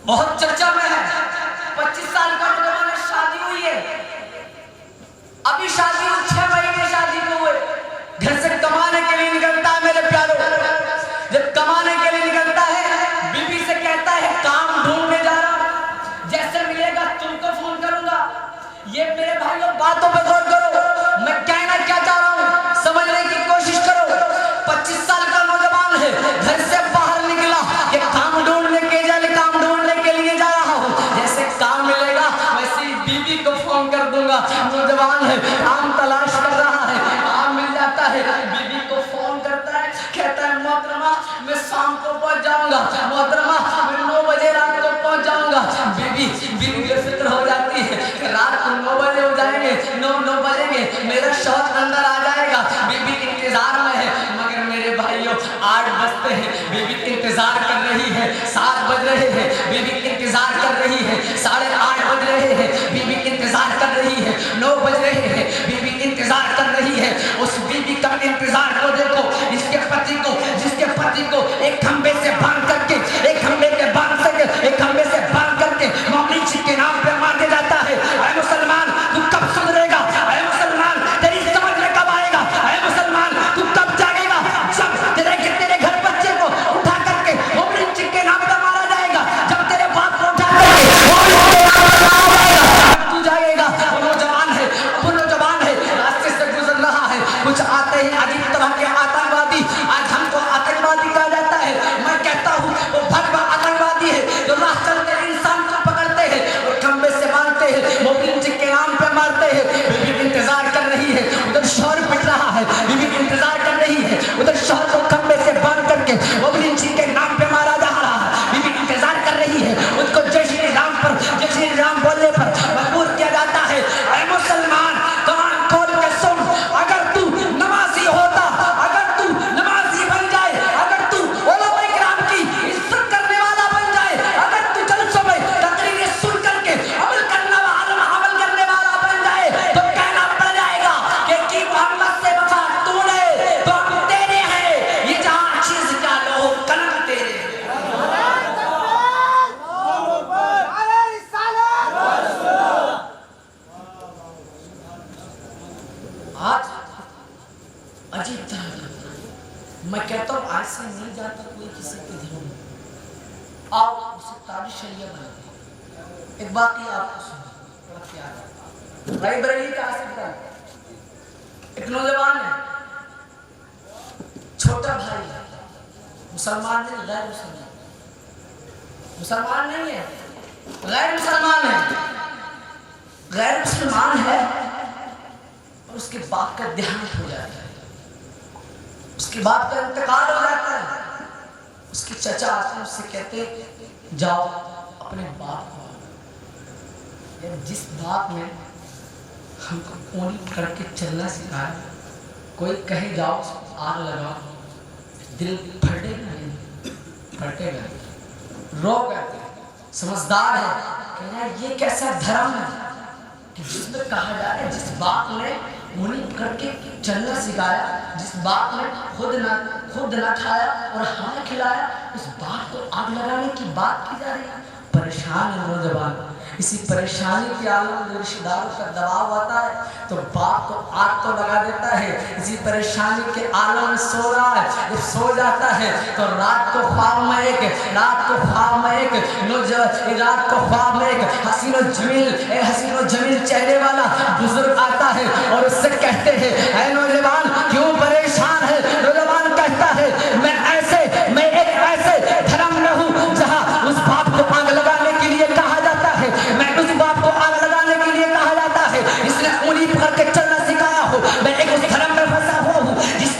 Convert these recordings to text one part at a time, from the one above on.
بہت چرچا میں ہے. 25 سال کا نوجوان ہے, شادی ہوئی ہے, ابھی شادی 6 مہینے شادی کو ہوئے, گھر سے کمانے کے لیے نکلتا ہے میرے پیاروں. جب کمانے کے لیے نکلتا ہے بیوی سے کہتا ہے کام ڈھونڈنے جا رہا ہوں, جیسے ملے گا تم کو فون کروں گا. یہ میرے بھائیوں باتوں پہ غور کرو, میں کہنا کیا چاہ رہا ہوں سمجھنے کی کوشش کرو. 25 سال کا نوجوان ہے, گھر سے باہر نکلا کہ کام ڈھونڈنے کے لیے جا رہا ہوں, جیسے کام ملے گا ویسے بیوی کو فون کر دوں گا. نوجوان ہے, کام تلاش کر رہا ہے, کام مل جاتا ہے, بیوی کو فون کرتا ہے, کہتا ہے محترمہ میں شام کو پہنچ جاؤں گا, محترمہ میں 9 بجے رات کو پہنچ جاؤں گا. بیوی بے فکر ہو جاتی ہے, رات کو 9 بجے ہو جائیں گے, 9 بجیں گے, میرا شوہر اندر آ جائے گا. بیوی انتظار میں ہے, مگر میرے بھائیوں 8 بجتے ہیں, بیوی انتظار کر رہی ہے. 7 بج رہے ہیں, بیوی انتظار کر رہی ہے. 8:30 بج رہے ہیں, بیوی انتظار کر رہی ہے. 9 بج رہے ہیں, بیوی انتظار کر رہی ہے. اس بیوی کا انتظار کو دیکھو, جس کے پتی کو ایک کھمبے سے باندھ کر کے مومن جی کے نام پہ مارے جاتا ہے. اے مسلمان تو کب سدھرے گا, اے مسلمان تیری سمجھ میں کب آئے گا, اے مسلمان تو کب جاگے گا جب تیرے گھر بچے کو اٹھا کر کے مومن جی کے نام پہ مارا جائے گا, جب تیرے باپ کو اٹھا کر کے مومن جی کے نام پہ مارا جائے گا, تب تو جاگے گا. وہ نوجوان ہے راستے سے گزر رہا ہے, کچھ آتے ہیں عجیب طرح کے آتنکوادی. آج ہم کو آتنکوادی کہا جاتا ہے, میں کہتا ہوں وہ بھگوا آتنکوادی ہے جو راہ چلتے انسان کو پکڑتے ہیں اور کھمبے سے باندھتے ہیں, مومن جی کے نام پہ مارتے ہیں. بیوی انتظار کر رہی ہے, ادھر شوہر پٹ رہا ہے, بیوی انتظار کر رہی ہے, ادھر شوہر کو کھمبے سے باندھ کر کے مومن جی کے نام پہ مارا جا رہا ہے. بیوی انتظار کر رہی ہے, اس کو جے شری رام بولنے پر مجبور کیا جاتا ہے. اے مسلمان کان کھول کے سن, اگر تو نمازی ہوتا, اگر تو نمازی بن جائے, اگر تو علماء کرام کی عزت کرنے والا بن جائے, اگر تو جلسوں میں تقریریں سن کر کے عمل کرنے والا بن جائے, تو کہنا پڑ جائے گا کہ محمد سے وفا تو نے تو ہم تیرے ہیں, یہ جہاں چیز کیا لو قلم تیرے. آج عجیب طرح کا, میں کہتا ہوں آج سے نہیں جاتا کوئی کسی کے دلوں میں, آؤ اسے تاج شریعہ بنا دیں. ایک باقی آپ کو سنو, بڑا پیار ہے. رائی بریلی کا آصف ہے, ایک نوجوان ہے, چھوٹا بھائی ہے, مسلمان نہیں, غیر مسلمان نہیں ہے, غیر مسلمان ہے. اور اس کے باپ کا دیہانت ہو جاتا ہے, اس کے باپ کا انتقال ہو جاتا ہے. اس کے چچا آتے ہیں, اس سے کہتے جاؤ اپنے باپ کو, جس باپ نے ہم کو اونی پکڑ کے چلنا سکھایا, کوئی کہے جاؤ اس کو آگ لگاؤ, دل پھٹے گا, رو گئے. سمجھدار ہے کہ یار یہ کیسا دھرم ہے کہ جس میں کہا جا رہا ہے جس باپ نے اونی پکڑ کے چلنا سکھایا, جس باپ نے خود نہ کھایا اور ہمیں کھلایا, اس باپ کو آگ لگانے کی بات کی جا رہی ہے. پریشان ہے نوجوان, اسی پریشانی کے عالم میں رشتہ داروں کا دباؤ آتا ہے تو باپ کو آگ تو لگا دیتا ہے. اسی پریشانی کے عالم میں سو رہا ہے, جب سو جاتا ہے تو رات کو خواب میں ایک حسین و جمیل چہرے والا بزرگ آتا ہے اور اس سے کہتے ہیں اے نوجوان کیوں پریشان ہے. نوجوان کہتا ہے میں ایک ایسے دھرم میں ہوں جہاں اس باپ کو آگ لگانے کے لیے کہا جاتا ہے, میں اس باپ کو آگ لگانے کے لیے کہا جاتا ہے, اس نے انگلی پکڑ کے چلنا سکھایا ہو. میں ایک اس دھرم میں پھنسا ہوا ہوں جس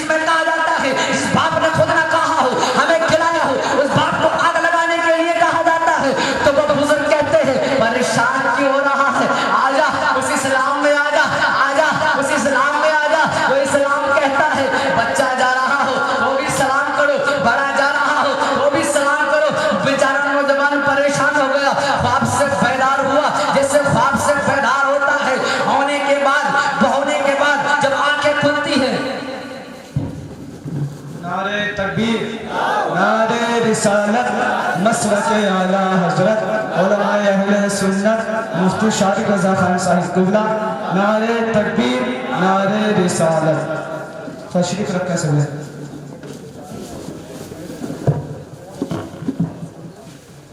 میں کہا جاتا ہے جس باپ نے خود نہ کہا ہو ہمیں کھلایا ہو, اس باپ کو آگ لگانے کے لیے کہا جاتا ہے. تو وہ بزرگ کہتے ہیں پریشان کیوں ہو رہا ہے, آجا اس اسلام میں آجا اس اسلام میں آجا. وہ اسلام کہتا ہے رسالت مسلک اعلی حضرت علماء اہل سنت مفتی شارق رضا خان صاحب قبلہ نعرہ تکبیر نعرہ رسالت تشریف رکھیں سب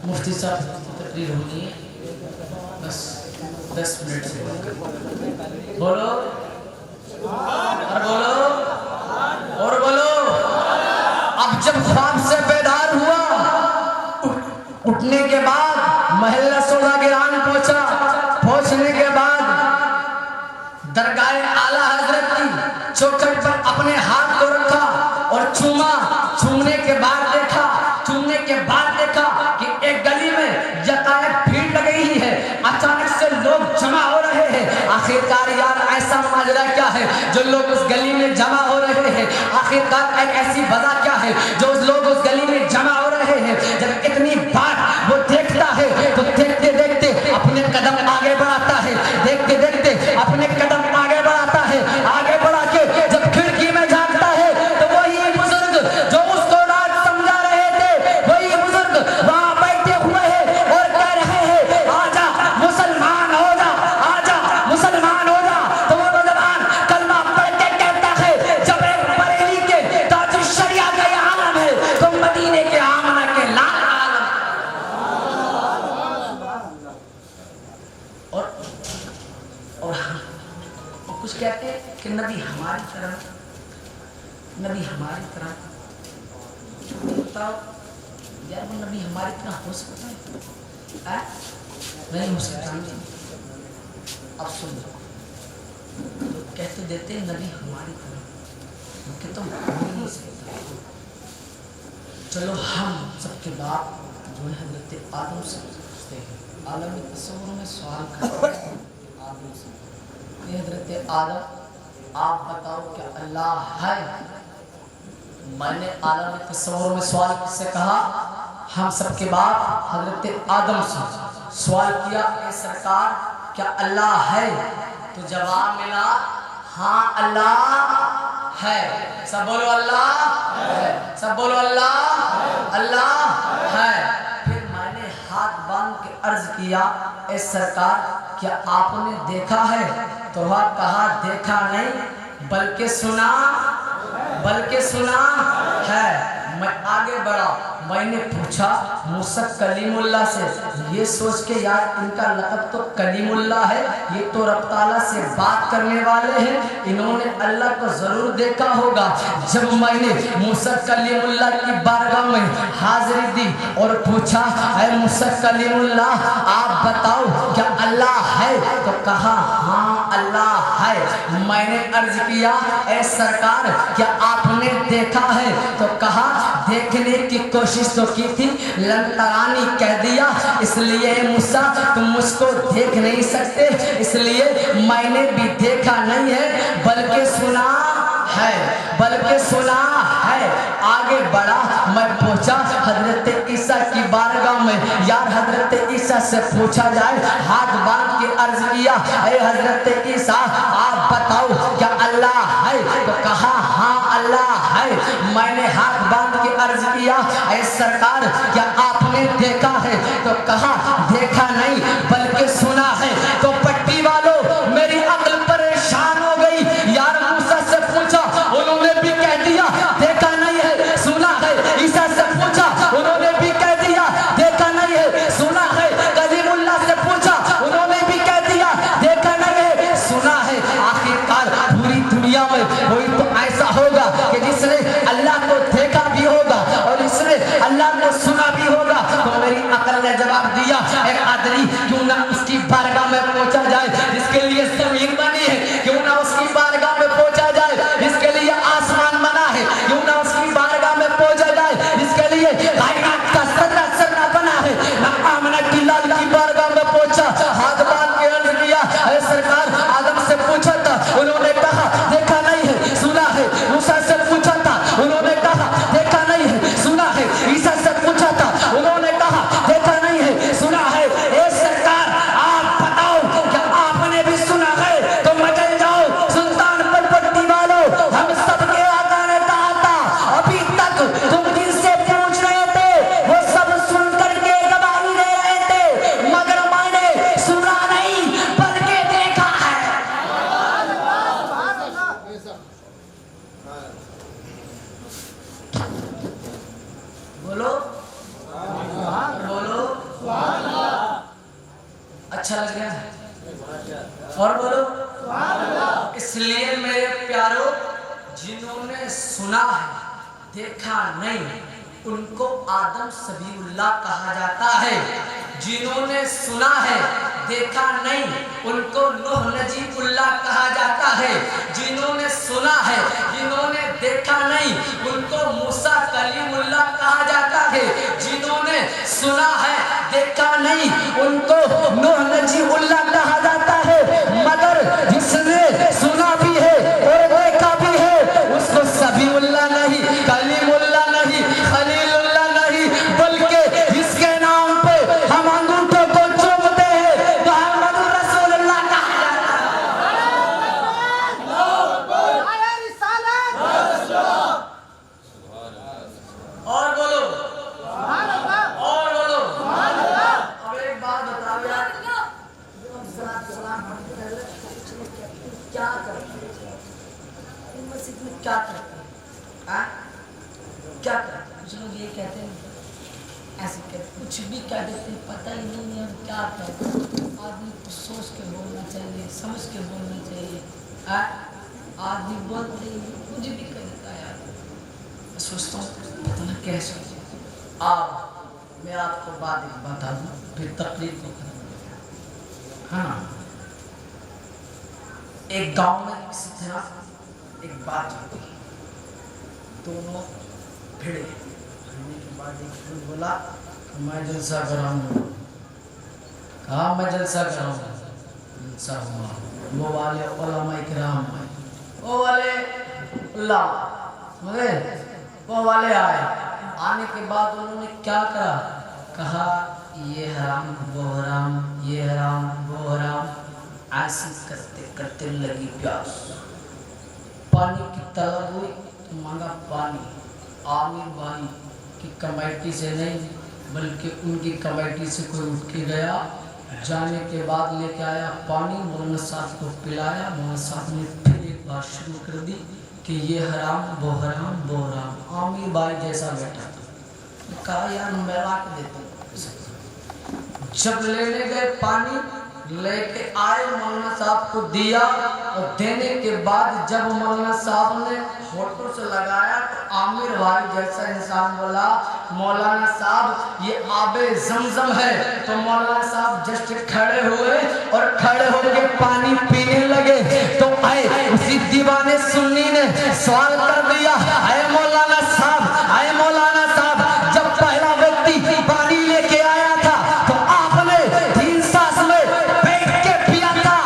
مفتی صاحب تقریر ہونی ہے بس 10 منٹ سے بولو اور بولو اب جب خواب سے بیدار ہوا اٹھنے کے بعد محلہ سوداگران پہنچنے کے بعد درگاہ اعلیٰ حضرت کی چوکھٹ پر اپنے ہاتھ کو رکھا اور چومنے کے بعد دیکھا کہ ایک گلی میں یکایک بھیڑ لگی ہے، اچانک سے لوگ جمع ہو رہے ہیں۔ آخرکار یار ایسا ماجرا کیا ہے جو لوگ اس گلی میں جمع ہو رہے ہیں؟ آخرکار ایک ایسی وجہ کیا ہے جو لوگ اس گلی میں جمع ہو رہے ہیں؟ جب اتنی بات وہ دیکھتا ہے تو دیکھتے دیکھتے اپنے قدم آگے بڑھاتا ہے، دیکھتے دیکھتے اپنے قدم آگے بڑھاتا ہے، آگے بڑھا کے جب کھڑکی میں جھانکتا ہے تو وہی بزرگ جو اس کو رات سمجھا رہے تھے وہی بزرگ وہاں بیٹھے ہوئے ہیں اور کہہ رہے ہیں آجا مسلمان ہو جا، آجا مسلمان ہو جا۔ تو وہ نوجوان کلمہ پڑھ کے کہتا ہے جب ایک بریلی کے تاج الشریعہ کا یہ عالم ہے تو مدینے کے آمنہ کے لال عالم اور کچھ کہتے ہیں کہ نبی ہماری طرح بتاؤ یار وہ نبی ہماری طرح ہو سکتا ہے؟ نہیں ہو سکتا۔ اب سن لو کہتے دیتے ہیں نبی ہماری طرح کہ تم ہو نہیں سکتا۔ چلو ہم سب کے بعد جو ہے حضرت آدم سے پوچھتے ہیں، عالم تصور میں سوال کرتے ہیں آدم سے کہ حضرت آدم آپ بتاؤ کہ اللہ ہے؟ میں نے عالم تصور میں سوال کس سے کہا؟ ہم سب کے بعد حضرت آدم سے سوال کیا اے سرکار کیا اللہ ہے؟ تو جواب ملا ہاں اللہ ہے۔ سب بولو اللہ ہے، سب بولو اللہ ہے۔ پھر میں نے ہاتھ باندھ کے عرض کیا اے سرکار کیا آپ نے دیکھا ہے؟ تو وہ کہا دیکھا نہیں بلکہ سنا ہے۔ میں آگے بڑھا، میں نے پوچھا موسیٰ کلیم اللہ سے، یہ سوچ کے یار ان کا لقب تو کلیم اللہ ہے، یہ تو رب تعالیٰ سے بات کرنے والے ہیں، انہوں نے اللہ کو ضرور دیکھا ہوگا۔ جب میں نے موسیٰ کلیم اللہ کی بارگاہ میں حاضری دی اور پوچھا اے موسیٰ کلیم اللہ آپ بتاؤ کیا اللہ ہے؟ تو کہا ہاں اللہ ہے۔ میں نے عرض کیا اے سرکار کیا آپ نے دیکھا ہے؟ تو کہا دیکھنے کی کوشش تو کی تھی، لن ترانی کہہ دیا، اس لیے موسیٰ تم مجھ کو دیکھ نہیں سکتے، اس لیے میں نے بھی دیکھا نہیں ہے بلکہ سنا ہے۔ آگے بڑھا، میں پہنچا حضرت عیسیٰ کی بارگاہ میں، یار حضرت عیسیٰ سے پوچھا جائے، ہاتھ باندھ کے عرض کیا اے حضرت عیسیٰ آپ بتاؤ کیا اللہ ہے؟ تو کہا ہاں اللہ ہے۔ میں نے ہاتھ باندھ کے عرض کیا اے سرکار کیا آپ نے دیکھا ہے؟ تو کہا دیکھا نہیں بلکہ سنا ہے۔ تو پٹی والوں میری عقل پریشان ہو گئی، یار موسیٰ سے پوچھا انہوں نے بھی کہہ دیا دیکھا نہیں ہے سنا ہے، عیسیٰ سے پوچھا انہوں نے بھی کہہ دیا دیکھا نہیں ہے سنا ہے، کلیم اللہ سے پوچھا انہوں نے بھی کہہ دیا دیکھا نہیں ہے سنا ہے۔ آخرکار پوری دنیا میں کوئی تو ایسا ہوگا کہ جس نے اللہ کو دیکھا بھی ہوگا اور اس نے اللہ کو سنا بھی ہوگا۔ تو میری عقل نے جواب دیا اے قادری کیوں نہ اس کی بارگاہ میں پہنچا جائے جس کے لیے زمین بنی ہے، کیوں نہ اس کی بارگاہ میں پہنچا جائے جس کے لیے آسمان بنا ہے، کیوں نہ اس کی بارگاہ میں پہنچا جائے جس کے لیے کائنات کا سرنا بنا ہے۔ آمنہ کی لال کی بارگاہ میں پہنچا، ہاتھ باندھ کے عرض کیا اے سرکار آدم سے پوچھا تھا انہوں نے کہا دیکھا نہیں ہے سنا ہے، موسیٰ سے پوچھا تھا انہوں نے کہا دیکھا نہیں ہے سنا ہے، عیسیٰ سے پوچھا تھا انہوں نے کہا دیکھا نہیں ہے سنا ہے۔ اے سرکار آپ بتاؤ کیا اچھا لگ رہا ہے؟ اور بولو اس لیے میرے پیارو جنہوں نے سنا ہے دیکھا نہیں ان کو آدم سبیل اللہ کہا جاتا ہے، جنہوں نے سنا ہے دیکھا نہیں ان کو نوح نجیب اللہ کہا جاتا ہے، جنہوں نے سنا ہے جنہوں نے دیکھا نہیں ان کو موسیٰ کلیم اللہ کہا جاتا ہے، جنہوں نے سنا ہے دیکھا نہیں ان کو نوح نجیب اللہ کہا جاتا ہے، مگر جس نے سنا بھی ہے اور دیکھا بھی ہے اس کو سبیل اللہ نہیں، کلیم اللہ نہیں، خلیل اللہ نہیں، بلکہ جس کے نام پہ ہم انگوٹھوں کو چومتے ہیں محمد رسول اللہ کہا جاتا ہے۔ اور بولو اور بولو اب ایک بات بتاؤ یار، سلام کیا کرتے ہیں مسجد میں، کیا کرتے ہیں کیا کرتے ہیں؟ کچھ لوگ یہ کہتے ہیں ایسے کہتے ہیں، کچھ بھی کہہ دیتے ہیں، پتہ ہی نہیں ہے ہم کیا کہتے ہیں۔ آدمی کو سوچ کے بولنا چاہیے، سمجھ کے بولنا چاہیے۔ آدمی بولتے ہی مجھے بھی کہتا ہے یار، میں سوچتا ہوں پتہ نہ کیسے میں آپ کو بات ایک بتا دوں پھر تقریر کو کروں۔ ہاں ایک گاؤں میں کسی طرح ایک بات ہوتی ہے، دونوں بھیڑے بھیڑنے کے بعد ایک بھیڑ بولا میں جلسہ کراؤں گا، کہا میں جلسہ کراؤں گا، جلسہ ہوا، وہ والے علماء اکرام آئے، وہ والے اللہ سمجھے، وہ والے آئے، آنے کے بعد انہوں نے کیا کرا، کہا یہ حرام وہ حرام، یہ حرام وہ حرام، ایسے کرتے کرتے لگی پیاس، پانی کی طلب ہوئی تو مانگا پانی، عامر بھائی کی کمیٹی سے نہیں بلکہ ان کی کمیٹی سے کوئی اٹھ کے گیا، جانے کے بعد لے کے آیا پانی، مولانا صاحب کو پلایا، مولانا صاحب نے پھر ایک بار شروع کر دی کہ یہ حرام وہ حرام وہ حرام، عامر بھائی جیسا بیٹھا تھا، کہا یار میں لا کے دیتا ہوں، جب لینے گئے پانی لے کے آئے مولانا صاحب کو دیا، اور دینے کے بعد جب مولانا صاحب نے ہونٹوں سے لگایا تو عامر بھائی جیسا انسان بولا مولانا صاحب یہ آب زمزم ہے، تو مولانا صاحب جسٹ کھڑے ہوئے اور کھڑے ہو کے پانی پینے لگے، تو آئے اسی دیوانے سنی نے سوال کر دیا اے مولانا صاحب، اے مولانا صاحب، جب پہلا ویکتی پانی لے کے آیا تھا تو آپ نے 3 سانس میں بیٹھ کے پیا تھا،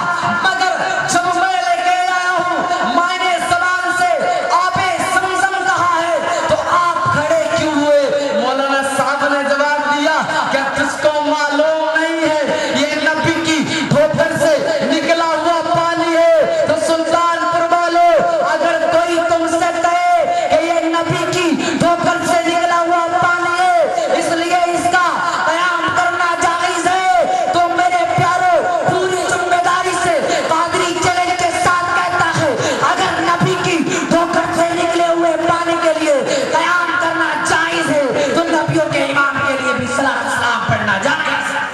مگر جب میں لے کے آیا ہوں میں نے زبان سے آب زمزم کہا ہے تو آپ کھڑے کیوں ہوئے؟ مولانا صاحب نے جواب دیا کہ تجھ کو معلوم نہیں ہے یہ نبی کی دھوکر سے نکلا ہوا پانی ہے، تو سلطان پر والو اگر کوئی تم سے کہے کہ یہ نبی کی دھوکر سے نکلا ہوا پانی ہے اس لیے اس کا قیام کرنا جائز ہے، تو میرے پیارو پوری ذمہ داری سے قادری چیلنج کے ساتھ کہتا ہے اگر نبی کی دھوکر سے نکلے ہوئے پانی کے لیے قیام کرنا جائز ہے تو نبیوں کے امام کے لیے بھی صلاۃ و سلام پڑھنا جائز ہے۔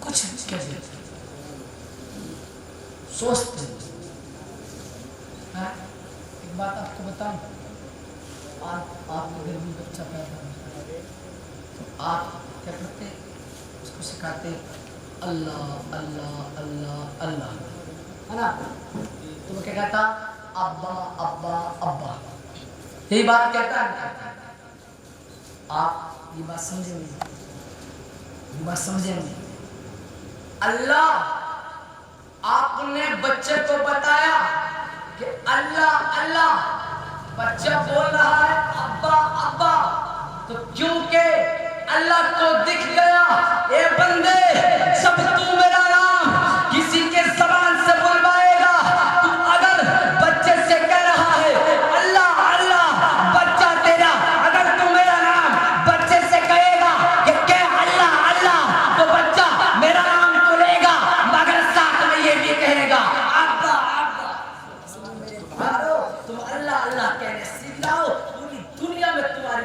کچھ کیسے سوچتے ہیں۔ ایک بات آپ کو بتاؤں، آپ کے گھر میں بچہ پیدا ہوتا ہے تو آپ کیا کرتے ہیں؟ اس کو سکھاتے اللہ اللہ اللہ اللہ، ہے نا؟ تو وہ کیا کہتا؟ ابا ابا ابا، یہی بات کہتا ہے۔ آپ یہ بات سمجھیں گے، یہ بات سمجھیں گے، اللہ آپ نے بچے کو بتایا کہ اللہ اللہ، بچہ بول رہا ہے ابا ابا، تو کیونکہ اللہ کو دکھ گیا اے بندے جب تو میرا نام کسی کے زبان سے بلوائے گا، تو اگر بچے سے کہہ رہا ہے اللہ اللہ، بچہ تیرا اگر تو میرا نام بچے سے کہے گا کہ اللہ اللہ، تو بچہ میرا نام تو لے گا مگر ساتھ میں یہ بھی کہے گا ابا ابا۔ تم اللہ اللہ کہنے سیکھ جاؤ، پوری دنیا میں تمہاری